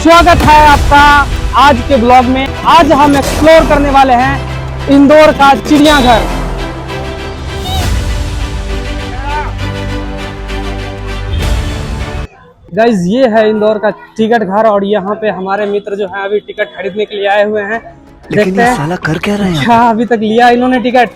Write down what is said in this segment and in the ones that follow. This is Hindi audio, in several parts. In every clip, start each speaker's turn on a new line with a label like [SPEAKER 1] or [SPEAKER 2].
[SPEAKER 1] स्वागत है आपका आज के ब्लॉग में। आज हम एक्सप्लोर करने वाले हैं इंदौर का चिड़ियाघर। गाइज ये है इंदौर का टिकट घर और यहाँ पे हमारे मित्र जो है अभी टिकट खरीदने के लिए आए हुए हैं।
[SPEAKER 2] लेकिन ये साला कर क्या रहे हैं?
[SPEAKER 1] क्या अभी तक लिया इन्होंने टिकट?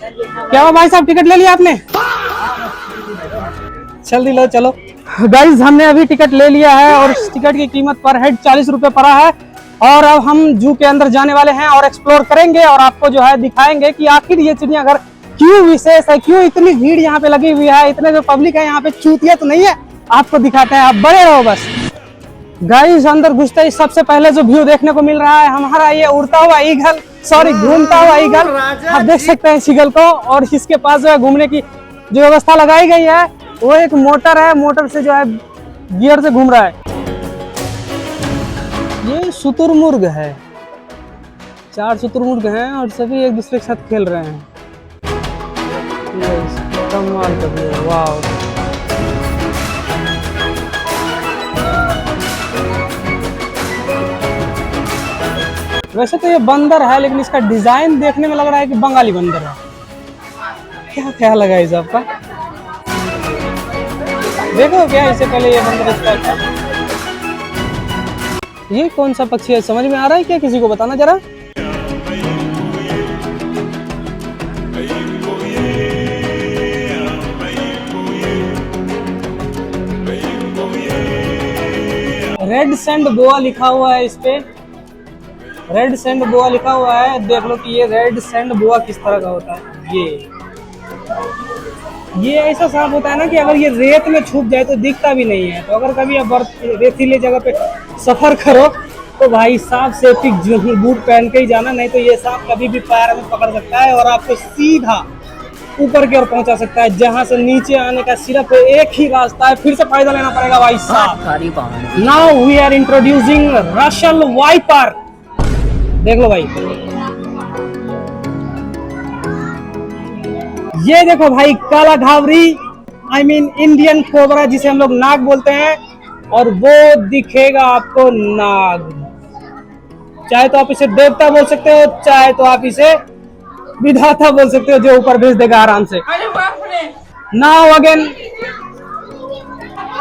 [SPEAKER 1] क्या हुआ भाई साहब, टिकट ले लिया आपने? जल्दी लो चलो। गाइज हमने अभी टिकट ले लिया है और इस टिकट की कीमत पर हेड 40 रुपए पड़ा है। और अब हम जू के अंदर जाने वाले हैं और एक्सप्लोर करेंगे और आपको जो है दिखाएंगे कि आखिर ये चिड़ियाघर क्यों विशेष है, क्यों इतनी भीड़ यहाँ पे लगी हुई है, इतने जो पब्लिक है यहाँ पे चूतिया तो नहीं है। आपको दिखाते हैं, आप बड़े रहो बस। गाइस अंदर घुसते ही सबसे पहले जो व्यू देखने को मिल रहा है हमारा ये उड़ता हुआ ईगल, सॉरी घूमता हुआ ईगल। आप देख सकते हैं इस ईगल को और इसके पास जो है घूमने की जो व्यवस्था लगाई गई है वो एक मोटर है, मोटर से जो है गियर से घूम रहा है। ये शुतुरमुर्ग है, 4 शुतुरमुर्ग हैं और सभी एक दूसरे के साथ खेल रहे हैं। कमाल का व्यू, वाह। वैसे तो ये बंदर है लेकिन इसका डिजाइन देखने में लग रहा है कि बंगाली बंदर है। क्या ख्याल लगा इस आपका? देखो क्या इससे पहले ये बंदर इस टाइप का। ये कौन सा पक्षी है, समझ में आ रहा है क्या? किसी को बताना जरा। रेड सैंड बोआ लिखा हुआ है इस पे, रेड सैंड बोआ लिखा हुआ है। देख लो कि ये रेड सैंड बोआ किस तरह का होता है। ये ऐसा सांप होता है ना कि अगर ये रेत में छुप जाए तो दिखता भी नहीं है। तो अगर कभी आप रेतीले जगह पे सफर करो तो भाई साफ सेफ्टी बूट पहन के ही जाना, नहीं तो ये सांप कभी भी पैर में पकड़ सकता है और आपको सीधा ऊपर की ओर पहुंचा सकता है, जहां से नीचे आने का सिर्फ एक ही रास्ता है। फिर से फायदा लेना पड़ेगा भाई साहब। Now we are introducing Russian viper. देख लो भाई, ये देखो भाई काला घावरी, आई मीन इंडियन कोबरा जिसे हम लोग नाग बोलते हैं। और वो दिखेगा आपको नाग। चाहे तो आप इसे देवता बोल सकते हो, चाहे तो आप इसे विधाता बोल सकते हो, जो ऊपर भेज देगा आराम से। नाउ अगेन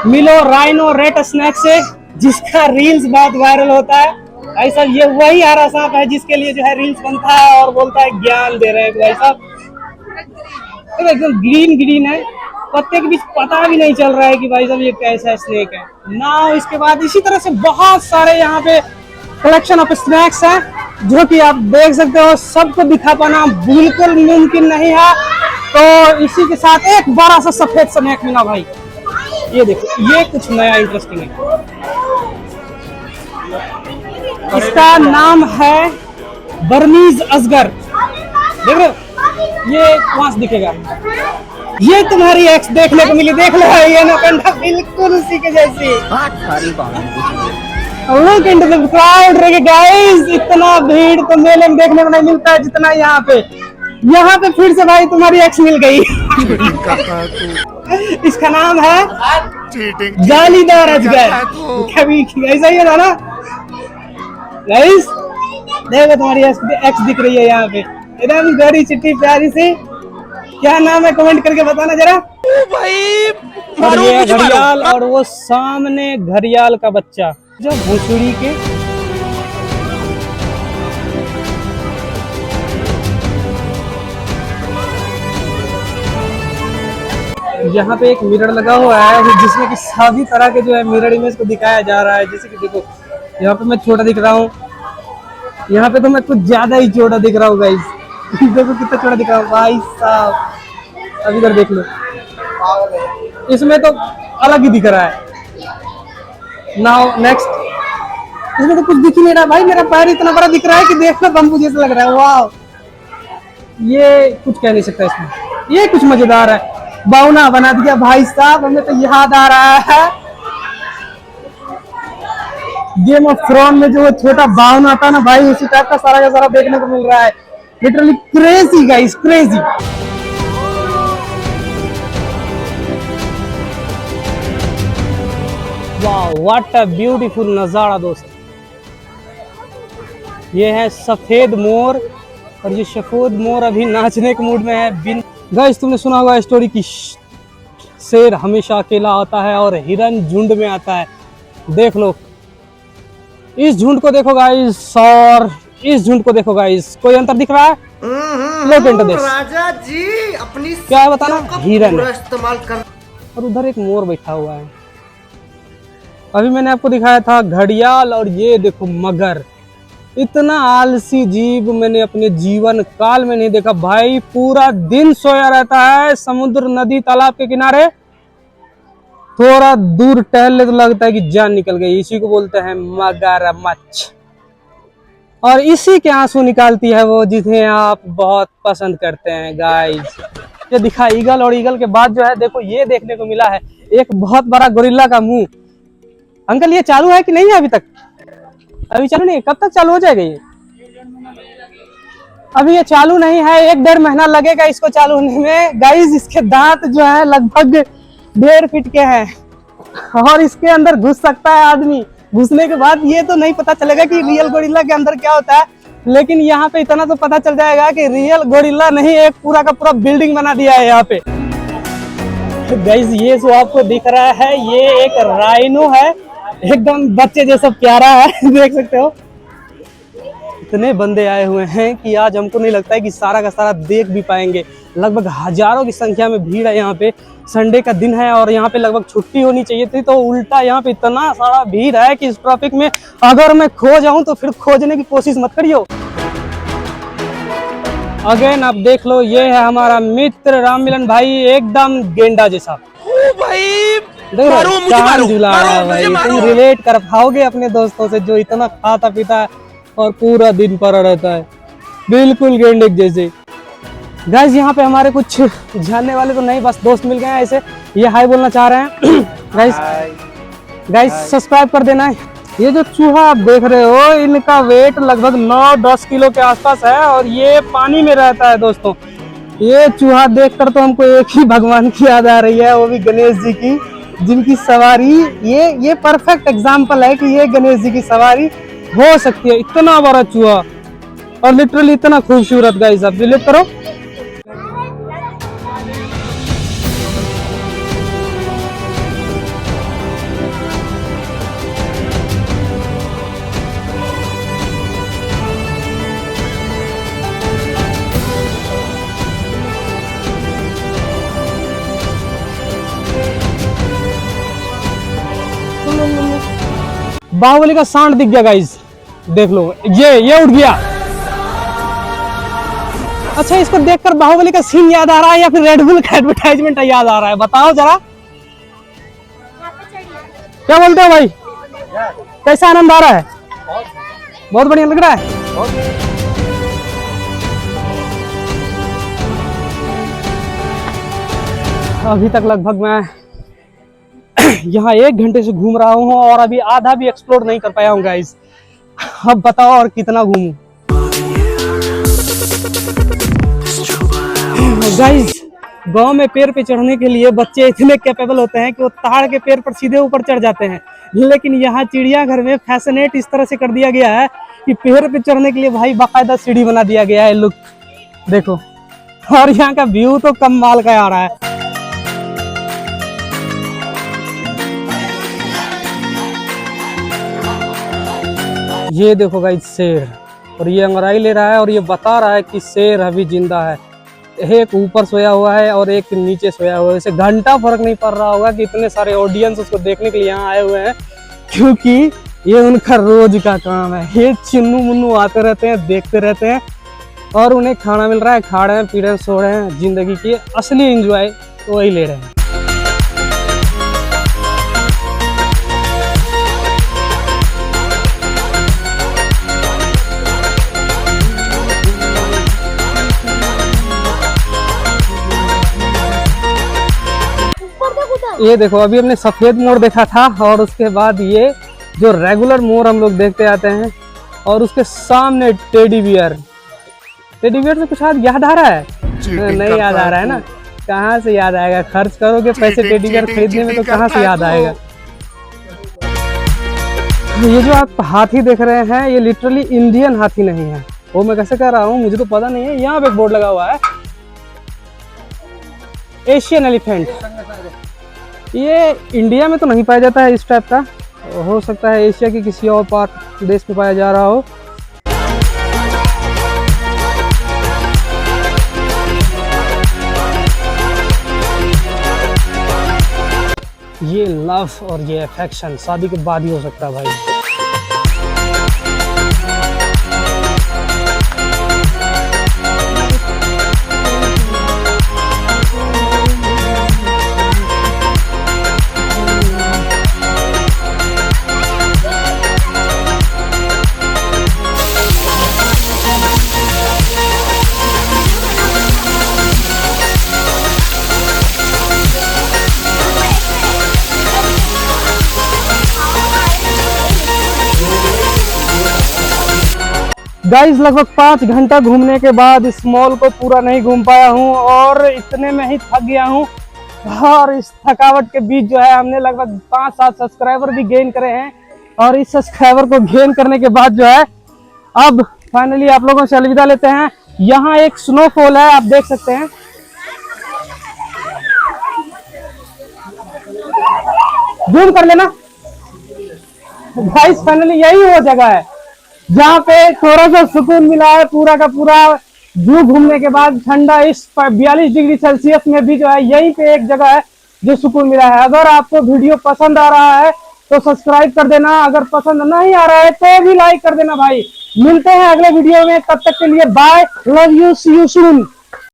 [SPEAKER 1] मिलो राइनो रेड स्नैक से, जिसका रील्स बहुत वायरल होता है। भाई साहब ये वही हरा सांप है जिसके लिए जो है रील्स बनता है और बोलता है ज्ञान दे रहे हैं भाई साहब। एकदम ग्रीन ग्रीन है, पत्ते के बीच पता भी नहीं चल रहा है कि भाई साहब ये कैसा स्नेक है ना। इसके बाद इसी तरह से बहुत सारे यहाँ पे कलेक्शन ऑफ स्नैक्स हैं जो कि आप देख सकते हो। सबको दिखा पाना बिल्कुल मुमकिन नहीं है। तो इसी के साथ एक बड़ा सा सफेद स्नैक मिला भाई, ये देखो, ये कुछ नया इंटरेस्टिंग है। इसका नाम है बर्मीज अजगर। देख रहे हो, ये वहां से दिखेगा। ये तुम्हारी एक्स देखने को मिली, देख लो, ये एनाकोंडा बिल्कुल उसी के जैसी। Look into the crowd, guys। इतना भीड़ तो मेले में देखने को नहीं मिलता है जितना यहाँ पे। यहाँ पे फिर से भाई तुम्हारी एक्स मिल गई। इसका नाम है जालीदार अजगर। कभी ऐसा ही था ना गाइस। देखो तुम्हारी एक्स दिख रही है यहाँ पे, एकदम गड़ी चिट्टी प्यारी सी। क्या नाम है कमेंट करके बताना जरा। ओ भाई, और ये घड़ियाल और वो सामने घड़ियाल का बच्चा जो भोसड़ी के। यहाँ पे एक मिरर लगा हुआ है जिसमें कि सभी तरह के जो है मिरर इमेज को दिखाया जा रहा है। जैसे कि देखो यहाँ पे मैं छोटा दिख रहा हूँ, यहाँ पे तो मैं कुछ ज्यादा ही छोटा दिख रहा हूँ गाइस। देखो कितना छोटा दिख रहा हूँ भाई साहब। अभी इधर देख लो, इसमें तो अलग ही दिख रहा है। नाउ नेक्स्ट, इसमें तो कुछ दिख ही नहीं रहा भाई। मेरा पैर इतना बड़ा दिख रहा है कि देखना बम्बू जैसा लग रहा है। वाह, ये कुछ कह नहीं सकता इसमें, ये कुछ मजेदार है। बावना बना दिया भाई साहब। हमें तो याद आ रहा है गेम ऑफ थ्रोन में जो छोटा बावना था ना भाई, उसी टाइप का सारा का सारा देखने को मिल रहा है। Literally crazy guys, crazy. वाह व्हाट अ ब्यूटीफुल नज़ारा दोस्त। ये है सफेद मोर और ये सफेद मोर अभी नाचने के मूड में है। बिन गाइस तुमने सुना होगा स्टोरी की शेर हमेशा अकेला आता है और हिरन झुंड में आता है। देख लो इस झुंड को देखो गाइस और इस झुंड को देखो गाइस, कोई अंतर दिख रहा है?
[SPEAKER 2] राजा जी अपनी
[SPEAKER 1] क्या है बताना? हिरन है
[SPEAKER 2] इस्तेमाल कर।
[SPEAKER 1] और उधर एक मोर बैठा हुआ है। अभी मैंने आपको दिखाया था घड़ियाल और ये देखो मगर। इतना आलसी जीव मैंने अपने जीवन काल में नहीं देखा भाई। पूरा दिन सोया रहता है समुद्र नदी तालाब के किनारे, थोड़ा दूर टहलने तो लगता है कि जान निकल गई। इसी को बोलते हैं मगरमच्छ। और इसी के आंसू निकालती है वो जिन्हें आप बहुत पसंद करते हैं गाइस। ये दिखा ईगल, और ईगल के बाद जो है देखो ये देखने को मिला है एक बहुत बड़ा गोरिल्ला का मुंह। अंकल ये चालू है कि नहीं है अभी तक? अभी चालू नहीं है, कब तक चालू हो जाएगा ये? अभी ये चालू नहीं है, 1-1.5 महीना लगेगा इसको चालू होने में गाइस। इसके दांत जो है लगभग 1.5 फीट के हैं और इसके अंदर घुस सकता है आदमी। घुसने के बाद ये तो नहीं पता चलेगा कि रियल गोरिल्ला के अंदर क्या होता है, लेकिन यहाँ पे इतना तो पता चल जाएगा कि रियल गोरिल्ला नहीं, एक पूरा का पूरा बिल्डिंग बना दिया है यहाँ पे। गाइस ये जो आपको दिख रहा है ये एक राइनो है, एकदम बच्चे जैसा प्यारा है देख सकते हो। इतने बंदे आए हुए हैं कि आज हमको नहीं लगता है कि सारा का सारा देख भी पाएंगे। लगभग हजारों की संख्या में भीड़ है यहाँ पे। संडे का दिन है और यहाँ पे लगभग छुट्टी होनी चाहिए थी, तो उल्टा यहाँ पे इतना सारा भीड़ है कि इस ट्रैफिक में अगर मैं खो जाऊं तो फिर खोजने की कोशिश मत करियो। अगेन आप देख लो ये है हमारा मित्र राम मिलन भाई, एकदम गेंडा जैसा। चांद झूला है भाई। तुम रिलेट कर पाओगे अपने दोस्तों से जो इतना खाता पीता है और पूरा दिन पड़ा रहता है, बिल्कुल गेंडे जैसे। गाइस यहाँ पे हमारे कुछ जानने वाले तो नहीं, बस दोस्त मिल गए हैं ऐसे, ये हाय बोलना चाह रहे हैं। गाइस सब्सक्राइब कर देना है। ये जो चूहा आप देख रहे हो इनका वेट लगभग 9-10 किलो के आसपास है और ये पानी में रहता है दोस्तों। ये चूहा देखकर तो हमको एक ही भगवान की याद आ रही है, वो भी गणेश जी की, जिनकी सवारी ये परफेक्ट एग्जाम्पल है कि ये गणेश जी की सवारी हो सकती है। इतना बड़ा चूहा और लिटरली इतना खूबसूरत। गाइस आप रिलेट करो। बाहुबली का सांड दिख गया गाइस, देख लो ये उठ गया। अच्छा इसको देखकर बाहुबली का सीन याद आ रहा है या फिर रेड बुल का एडवर्टाइजमेंट याद आ रहा है? बताओ जरा, क्या बोलते हो भाई? कैसा आनंद आ रहा है? बहुत बढ़िया लग रहा है। अभी तक लगभग मैं यहाँ 1 घंटे से घूम रहा हूँ और अभी आधा भी एक्सप्लोर नहीं कर पाया हूँ गाइस। अब बताओ और कितना घूमूं। गाइस गांव में पेड़ पे चढ़ने के लिए बच्चे इतने कैपेबल होते हैं कि वो ताड़ के पेड़ पर सीधे ऊपर चढ़ जाते हैं, लेकिन यहाँ चिड़ियाघर में फैसिनेट इस तरह से कर दिया गया है कि पेड़ पे चढ़ने के लिए भाई बाकायदा सीढ़ी बना दिया गया है। लुक देखो, और यहाँ का व्यू तो कमाल का आ रहा है। ये देखो गाइस शेर, और ये अंगड़ाई ले रहा है और ये बता रहा है कि शेर अभी जिंदा है। एक ऊपर सोया हुआ है और एक नीचे सोया हुआ है। इसे घंटा फर्क नहीं पड़ रहा होगा कि इतने सारे ऑडियंस उसको देखने के लिए यहाँ आए हुए हैं, क्योंकि ये उनका रोज का काम है। ये चिन्नू मुन्नू आते रहते हैं, देखते रहते हैं और उन्हें खाना मिल रहा है, खा रहे हैं, पी रहे हैं, सो रहे हैं। जिंदगी की असली एंजॉय वही ले रहे हैं। ये देखो अभी हमने सफेद मोर देखा था और उसके बाद ये जो रेगुलर मोर हम लोग देखते आते हैं, और उसके सामने टेडी बियर। टेडी बियर से कुछ याद आ रहा है? नहीं याद आ रहा है ना? कहाँ से याद आएगा? खर्च करोगे पैसे टेडी बियर खरीदने में तो कहाँ से याद आएगा? ये जो आप हाथी देख रहे हैं ये लिटरली इंडियन हाथी नहीं है। वो मैं कैसे कह रहा हूँ मुझे तो पता नहीं है। यहाँ पे एक बोर्ड लगा हुआ है एशियन एलिफेंट। ये इंडिया में तो नहीं पाया जाता है इस टाइप का, हो सकता है एशिया के किसी और पार्ट देश में पाया जा रहा हो। ये लव और ये अफेक्शन शादी के बाद ही हो सकता है भाई। गाइस लगभग 5 घंटा घूमने के बाद इस मॉल को पूरा नहीं घूम पाया हूँ और इतने में ही थक गया हूँ। और इस थकावट के बीच जो है हमने लगभग 5-7 सब्सक्राइबर भी गेन करे हैं। और इस सब्सक्राइबर को गेन करने के बाद जो है अब फाइनली आप लोगों से अलविदा लेते हैं। यहाँ एक स्नोफॉल है, आप देख सकते हैं। जूम कर लेना गाइस, फाइनली यही वो जगह है जहाँ पे थोड़ा सा सुकून मिला है। पूरा का पूरा व्यू घूमने के बाद ठंडा इस 42 डिग्री सेल्सियस में भी जो है यहीं पे एक जगह है जो सुकून मिला है। अगर आपको वीडियो पसंद आ रहा है तो सब्सक्राइब कर देना, अगर पसंद नहीं आ रहा है तो भी लाइक कर देना भाई। मिलते हैं अगले वीडियो में, तब तक के लिए bye, love you, see you soon.